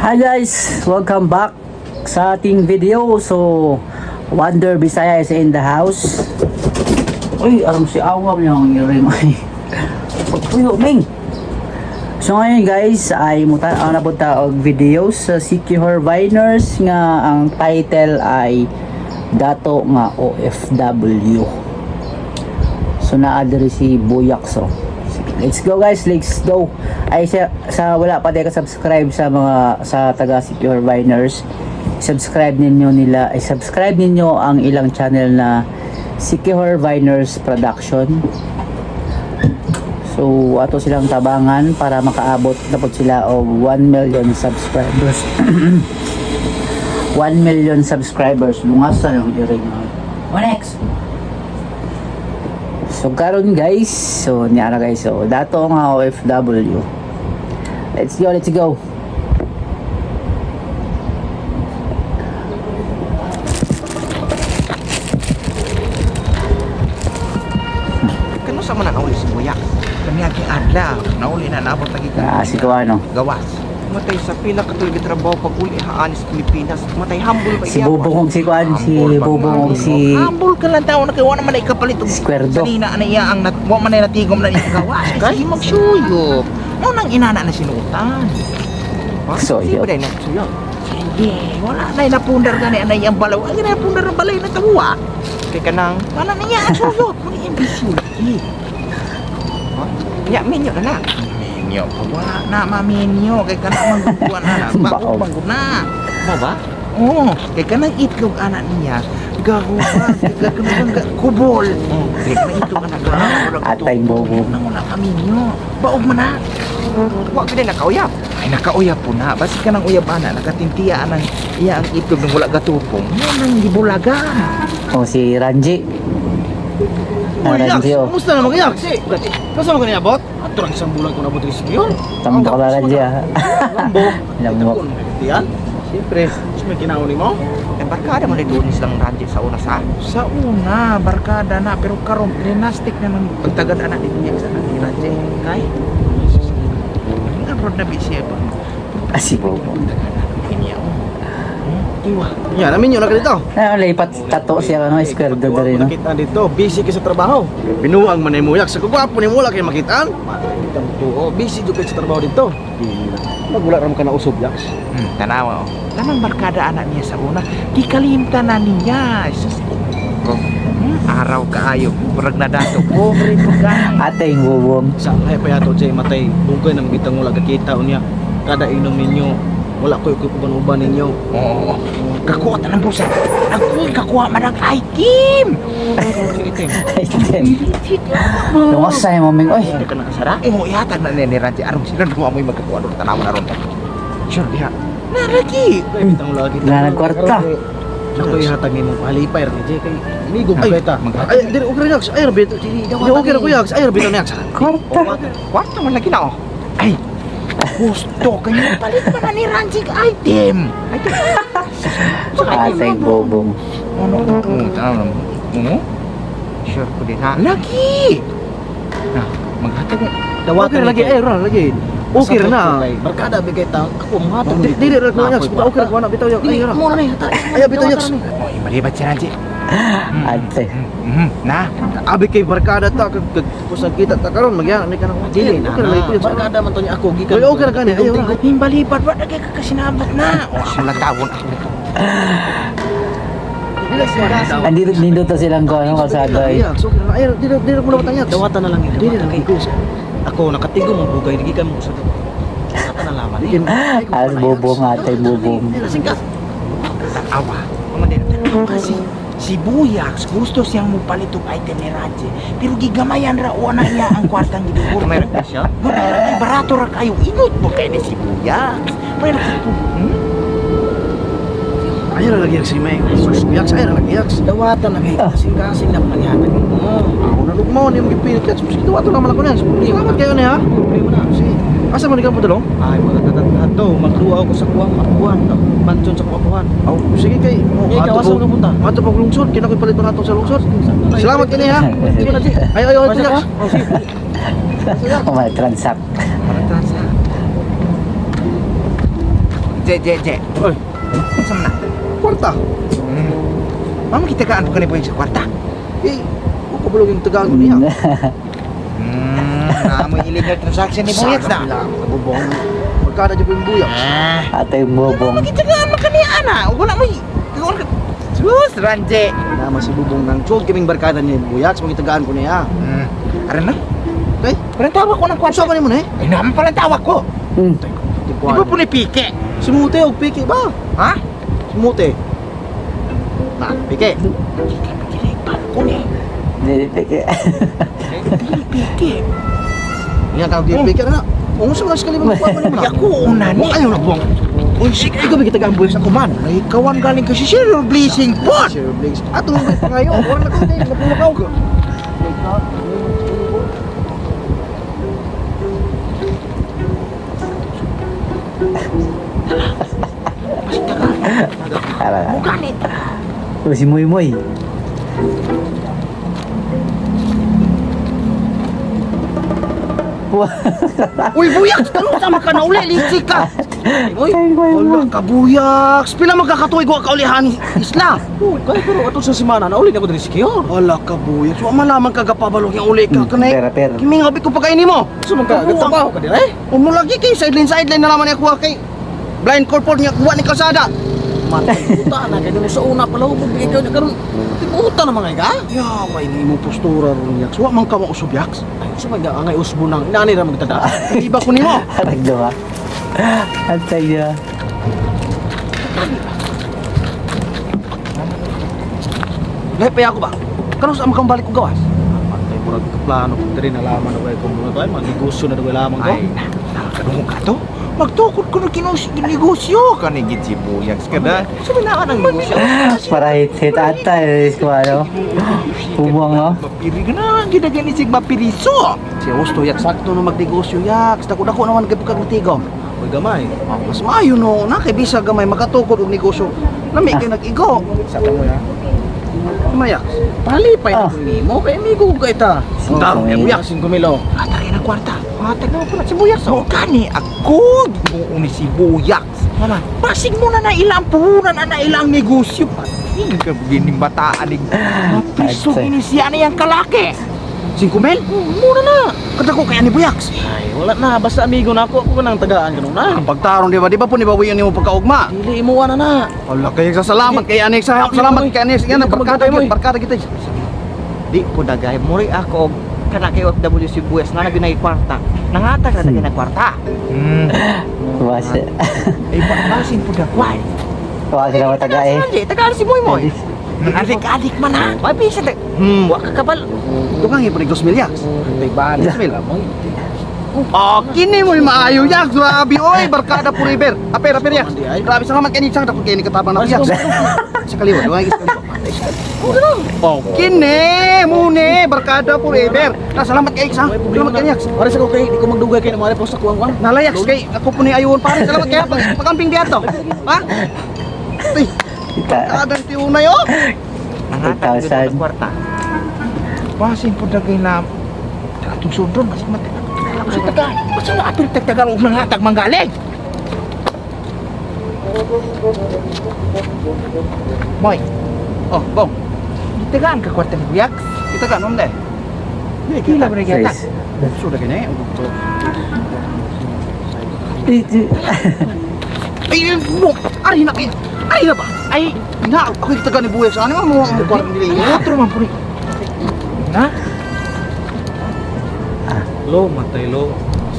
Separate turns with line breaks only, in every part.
Hi guys, welcome back sa ating video. So, Wonder Bisaya is in the house. Uy, alam si Awam yung iring. Uy, Ming. So ngayon guys, ay napunta og videos sa CQ Viners nga ang title ay Dato nga OFW. So naadri si Buyak. So let's go guys, let's go. Ay sa wala pa tayo subscribe sa mga sa taga CQ Viners, subscribe ninyo ang ilang channel na CQ Viners Production. So ato silang tabangan para makaabot dapat sila og 1 million subscribers. 1 million subscribers lungasan yung iring. Next. So karon guys, so niara guys, so dato nga OFW. Let's go.
Kano sa man nauli si Buyak? Kami aking adlaw, nauli na naabot lagi
Si Kawano.
gawas. Matay sa pila katuig trabaho pag uli haan sa Pilipinas. Matay humble pa
Si Bubong si Kuan, si Bubong si
humble ka lang tao na kay wala man ay kapalit og
Squerdo.
sanina ana iya ang wa man ay natigom na ni gawas. Kay magsuyop. Mo nang inana na sinutan.
Suyop.
Sige na suyop. Sige, wala na napundar gani anay ang balaw. Ang napundar ang balay na tawa. Kay kanang wala na niya ang suyop. Muni ambisyon. Ya minyo na. Minyo. Wala na maminyo kay kanang mangguan na. Bago na. Mo ba? Oo, kay kanang itlog anak niya. Gahuban, kanang kubol. Kay kanang itlog anak niya.
Atay Bubong.
Nang wala kaminyo. Baog man na. Wa ka din nakauyap. Ay nakauyap po na. Basi ka ng uyab ana nakatintiya anang iya ang itlog ng wala gatupong. Mo nang gibulagan.
O si Ranji. Ranji oh.
Kumusta naman kaya? Kasa mo kanina bot? Aturang isang bulan ko nabot rin siya.
Tanda ka ba Ranji ah.
Lambo.
Lambo.
Diyan? Siyempre. Mas may kinauli mo?
Eh, barkada mo na doon silang Ranjit sa una sa una, barkada na. Pero karon dynastic na nang pagtagad anak ni Buyak sa ni Ranjit. Kay? Ang abroad na bisya pa.
Si Bubong.
Iwa.
Yan, namin yun na ka dito.
Lipat tato siya ano, Squerdo na rin no.
Nakita dito, busy ka sa trabaho. Binuang man ay muyak. Sa kagwapo ni mula kayo makitaan. Oo, busy juga sa trabaho dito. Magula ram ka na usog, Yaks.
Tanawa oh. Lamang barkada anak niya sa una. Di kalimtan na niya. Araw kaayo. Murag na dato. Pobre po gani.
Atay Bubong.
Sa lahi pa yato, Jay, matay. Bugay nang bitang wala kakita niya. Kada inom ninyo. Wala ko yung uban ninyo.
Oo. Kakuha ta ng busa. Ako'y kakuha man ang item.
Lungasay mo Ming. Oy.
Hindi ka nakasara?
Oo, ihatag na ni Ranjit. Aron sila nakuha mo yung magkakuha doon. Tanawa na ron. Sure, diha. Naragi.
Kaya bitang wala kakita.
Wala nagkwarta.
Ako ihatag ni mong palipay rin, Jay. Kay migong
Ay,
kita.
maghatag.
Ay, dili, okay rin, Yaks. Ay, rabito. Hindi, okay rin ko, Yaks. Ay, rabito na, Yaks.
Kwarta.
Kwarta man lagi na oh. Ay. Gusto kanyo palit man na ni Ranjit item.
Atay Bubong.
Sure ko din ha. Lagi. Nah, maghatag mo.
Okay rin lagi, ay, rin, lagi. Okay rin na. Barkada, bigay tang. Ako, mga Dili, rin ko, Yaks. Okay rin ko na, bitaw, Yaks. Ay, rin.
Muna na yung hatag.
Ay, bitaw, Yaks.
Oh, imalibat si Ranjit.
Atay.
Na.
Abi kay barkada ta kusang kita ta karon magyan ni kanang dili na. Barkada man to ni ako gikan. Okay ra gani.
Himbalipat ba na kay kakasinabot na. O sila tawon ako nito.
Andito nindot na silang ko ano kalsada ay.
So ay dili mo na batanya. Dawatan na lang ito. Dili na kay ako nakatigo mo bugay gikan mo sa dawatan na laman.
As Bubong, Atay Bubong.
Singkat.
Awa. Kasi si Buyak gusto siyang mupalit og item ni Ranjit. Pero gigamayan ra o na niya ang kwartang gidugor. Mayroon ka siya? Barato ra kayo. Inot mo kay ni si Buyak. Pero
Ay ra lagi si May. Yak sa lagi yak. Dawatan na kay kasing na pangyatag mo. Ako na lugmaw ni mo gipilit yak. Sige dawatan naman ako niyan. Salamat kayo ni ha. Problema na. Si asa man ikaw padulong? Ay magtatato magduwa ako sa kuwang makuan. Mansion sa kuwang. Oh, sige kay. Ato po punta. Ato po lungsod kina ko palit ba nato sa lungsod. Salamat kini ha. Ay ito yak. Oh sige.
Oh, may transact.
Para transa. Je.
Oy,
Unsa man na?
kwarta.
Mama kita kaan bukan ibu sa kwarta.
Eh, ako pa bulog yung tagaan ko niya.
Namoy illegal transaction ni Buyat na.
Kabubong. Magkada dyan po yung buyak.
Atay bobong.
Kita kaan makaniya ana. Wala mo. Sus, Ranje.
Nama si Bubong ng chod kaming barkada niya yung buyak. Sa mga tagaan ko niya.
Aran na.
Okay?
Parang tawag ko ng kwarta.
Saan ka mo na eh?
Ay naman pala tawag ko. Di ba po ni Pike?
Si Mute o Piki ba?
Ha?
Si Mute. Na, Piki.
Pag ko ni.
Nilipik.
Pike.
Yan ka di Piki na. Kung sa mga sekali magkuha mo naman.
Ako una ni.
Ayaw na buwang.
Uy, sige.
Ikaw bigit tagaan buyak sa kuman.
Ay, kawan galing kasi Zero Blazing Pot.
Sir Blakes. Ato mo pa ngayon. Wala na ko din. Napulakaw ka.
Ara.
Ganit.
O si Moy Moy. Wah.
Uy, buyak! Tanong sama ka na uli, lisik ka! Uy,
Ay,
wala ka buyak! Pila magkakatuig ko kaulihan ni Isla! Uy, kaya pero ato sa simana na uli na ko din sikyo. Wala ka buyak! So, malaman ka gapabalog yung uli ka kanay.
Pera.
Kiming abit ko pagkainin mo! So, magkagatrabaho ka din eh? Umo lagi kay sideline na naman niya kuha kay blind corporate niya kuha ni kalsada. Matay puta na kay sa una pala hubog ikaw niya karon. Tibuta na mga ka? Ya, may ni mo postura ron yak. Wa man ka mo usub yaks. Ay, sa mga angay usbo nang inani ra magtada. Iba ko nimo.
Arag daw ha. Atay niya.
Lepe ako ba? Kano sa amang balik ko gawas? Matay murag ka plano ko diri nalaman na ko mo na man negosyo na daw lamang ko.
Ay, nakakadungo ka to? Magtukod ko na negosyo ka ni Gitsi Buyaks ka na. Sabi na ka ng negosyo.
Para hit atay. Ko ano. Bubuang no.
Mapiri ka na. Ginaganisig mapiriso.
Si Augusto yak sakto na magnegosyo yak. Dako-dako naman gid ka tigaw. Oy gamay. Mas maayo no na kay bisa gamay makatukod og negosyo. Lami kay nag-igo. Sa mo ya. Mayak. Palipay na ko nimo kay amigo ko ita. Taro ni buyak sing kumilo.
Atay na kwarta. Atay na pala si Buyaks. O kani ako. Buuni si Buyaks.
Naman.
Pasig mo na ilang puhunan na ilang negosyo. Hindi ka begining bataan ni mapiso
Ay,
ini siya na yung kalaki.
5 mil?
Muna na.
Kadako kaya ni Buyaks. Ay, wala na basta amigo na ako nang tagaan ganun na. Ang pagtarong di ba po ni bawian nimo pagkaugma? Dili imo na. Wala kay sa salamat kay Anex sa salamat kay Anex yan barkada kita.
Di po dagay muri ako og kana kay OFW si Buyas na naginay kwarta. Nangatag na naginay kwarta.
Was.
Ay, pagkasin po dakway.
Wa sila mataga eh.
Hindi, tagaan si Moy Moy.
Adik-adik man ha.
Ay bisa de. Wa ka kabal.
Tukang ipon ni 2 mil yaks.
Tay bali.
2 mil. Oh, kini mo maayo yaks. Grabe oy, barkada po river. Aper yaks. Grabe salamat kay ni sang dako kay ni katabang na yaks. Sa kaliwa, wa isa kaliwa. Oh, kini mune barkada po river. Salamat kay sang. Salamat kay yaks.
Ora sa ko kay di ko magdugay kay na mare sa kuwang.
Nalayaks kay ako po ni ayun pare. Salamat kay pagamping diato. Ha? Ay, adang tiunay oh.
Nangatag
Ikaw,
na kwarta.
Basin po dagay na atong sundron mas mati. Kasi taga, basta na apil tagtagal og nangatag manggaling. Moy,
Oh, bong.
tagaan ka kwarta ni Buyaks.
Kita kan om deh.
Kila ba nagyata?
Guys.
Sudah kini. Ay, mo. Ari na kay. Ari na ba?
Ay,
Na, ako kita kan ibu sa ano mo mo parang dili.
atro man po ni. Na?
Lo, matay lo.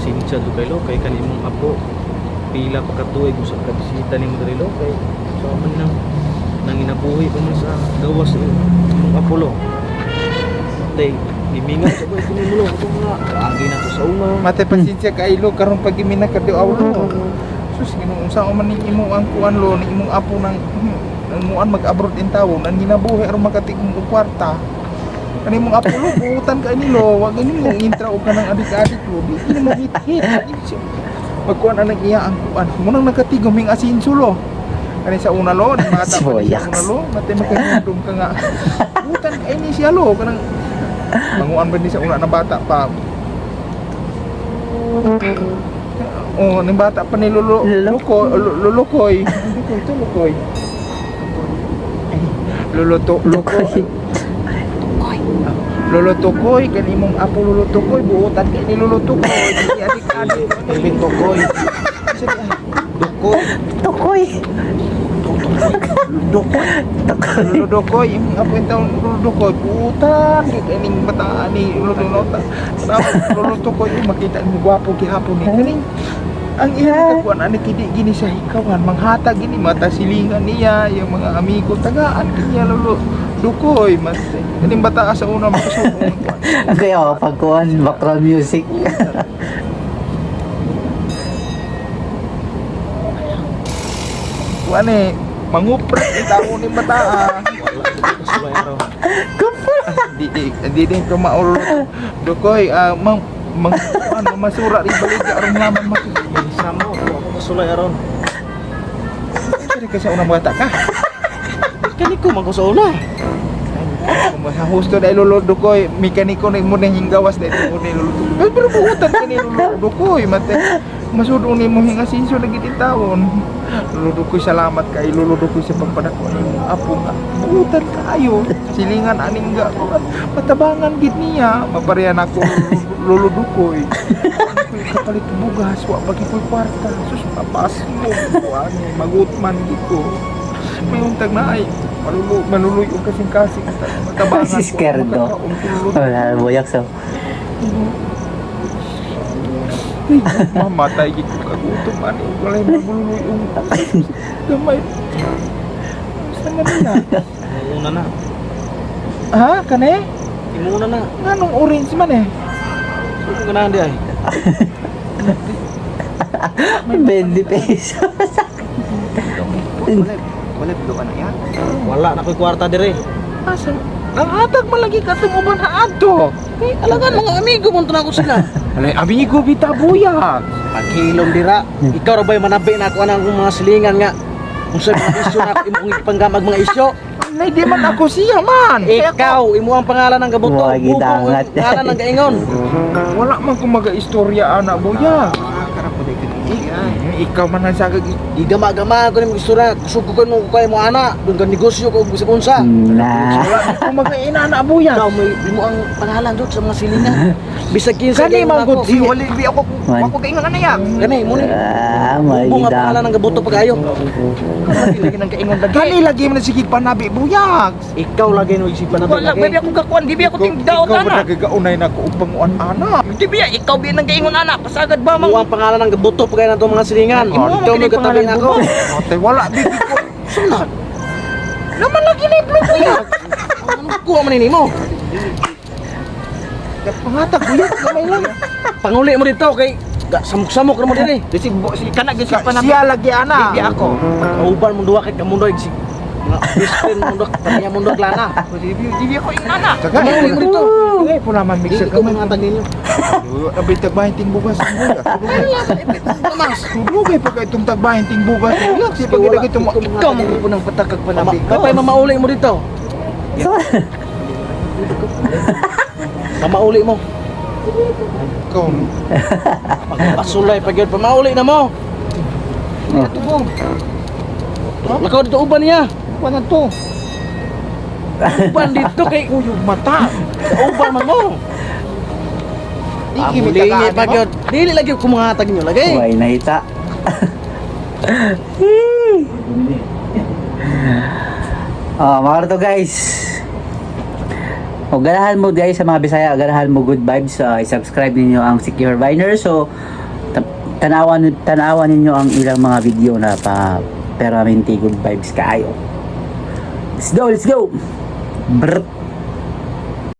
Sincha do kay lo kay kanimong apo. Pila pa katuig usab ka bisita nimo diri lo kay sa man nang nanginabuhi ko man sa gawas imong apo lo. Matay gimingan sa ko kuno lo ato nga kaagi na to sa una.
Mate pasensya ka ilo karon pag gimina ka diaw lo. Sus ginoo unsa man ni imo ang kuan lo ni imong apo nang muan mag-abroad in tawon ang ginabuhi aron makatigong og kwarta. Kani mong apo lo buutan ka nilo wag ini mo intra og kanang adik-adik lo di ini mo hit. Pagkuan anang iya ang kuan mo nang nakatigom ming asinso lo. Kani sa una lo, di mata pa ni sa una lo, mate makahindom ka nga. Buutan ka ini siya lo kanang manguan ba ni sa una na bata pa. Oh, ni bata pa ni Lulukoy. Ito Lukoy. Lukoy. Lulutukoy, kanimong apo lulutukoy, buutan kay ni lulutukoy. Di adik-adik.
Iling tukoy. Dukoy.
Tukoy.
Lulutukoy. Lulutukoy, yung apo yung taon lulutukoy, buutan kay kaning bataan ni lulutukoy. Lulutukoy, makita mo gwapo gihapon ni kaning. Ang iya kakuan ani kidi gini sa hikawan manghatag gini mata silingan niya yung mga amigo tagaan kanya lolo dukoy mas kaning bata sa una makasuko
Ang kaya pagkuhan, background music.
kuane mangupret itaw ni bata
Sulay araw.
di din ko maul dukoy mang ano masura ri balik aron laman mak
Samo, ako masulay aron.
Kaya kasi una bata ka
Kani ko magkusauna.
husto dahil lolo dukoy mekaniko na mo nang gawas dahil mo ni lolo pero buutan ka ni lolo dukoy mate masudong ni mo hinga sinso lagi tawon lolo dukoy salamat kay lolo dukoy sa pagpadako ni apo nga buutan kayo silingan aning ga matabangan gid niya maparehan ako lolo dukoy kapalit bugas wa pagi koy kwarta sus papas mo kuan magutman gid ko may untag na ay maluluy o kasing-kasing matabangan
Si Skerdo. Wala, buyak sa.
Mamatay gid ko kagutom ani walay maluluy o gamay sa manila
Una na.
ha kane
Imuna na.
nganong orange man eh
Ano ganahan di ay?
20 pesos.
Wala do ana ya.
Wala na ko'y kwarta dire.
asa ang hatag malagi ka tumuban ha adto
Kay alagan mga amigo mo na ako sila.
alay amigo bitabuya
Paghilom dira. Ikaw ra ba'y manabi na ako anang mga silingan nga. Kung sa mga isyo na ako imong ipanggamag mga isyo.
alay di man ako siya man
Ikaw, imo ang pangalan ng gabuto.
Wag itangat.
Pangalan ng gaingon.
wala man ko maga-istorya ana buya
Karap ko dai
ikaw man ang sagag
Di gama-gama ko ni mag-istura. Sugo ko mo kay mo ana. Doon ka negosyo ko sa unsa.
Na.
wala man ko maga-ina na buya
Ikaw may imo ang pangalan doon sa mga silingan. Bisag kinsa
Kani man gud si
wali bi ako
Man.
ako kay nga na ya.
Kani mo ni.
May
Bunga pangalan
idang.
ng gabuto pagayo.
Lagi nang kaingon lagi.
Kani lagi man sige panabi buyag.
Ikaw lagi no isipan na
Wala
lagi.
ba ako kakuan di bi ako tingdaot
Ikaw
ana.
ba nagagaunay na ko upang uan ana?
Di biya ikaw bi nang kaingon ana pasagad ba
Imo
mang
ang pangalan ng gabuto pagayo na mga silingan.
Imo ang
Ikaw may
kining
katabi
pangalan
ako.
mo.
Ote wala bigi ko.
Sunod.
Naman lagi ni blue buyag.
Ano kuha man nimo?
Pangatag buyag gamay lang.
Panguli mo dito kay samok-samok ra mo diri.
si kana gyud si panabi.
Siya lagi ana.
Di ako.
Kauban mo duwa kay kamundoy si mga best friend mo dok kanya mo dok lana.
Di bi ako ing ana.
Taga
Panguli mo dito.
Eh po naman
Di
mixer
ko
ka man.
mga tag ninyo.
Abay tagbahin ting bugas ang bugas.
Mas.
Dugay pa kay itong tagbahin ting bugas. Buyag si pag ilagay itong
Ikaw mo ko nang patakag panabi.
Kapay mamauli mo dito. Pamauli mo.
ikaw.
Pasulay pag yun. Pamauli na mo.
Tubong.
Lakaw dito uban niya.
Ano to?
Uban dito kay
Uyog mata.
uban man mo.
Iki
Amuli ni pag yun. Dili lagi ko mga tag nyo lagi.
May nahita. Mga to guys. O ganahan mo guys sa mga Bisaya, ganahan mo good vibes. I-subscribe ninyo ang Secure Viner. So tanawan ninyo ang ilang mga video na pero minti good vibes kaayo. Let's go. Brr.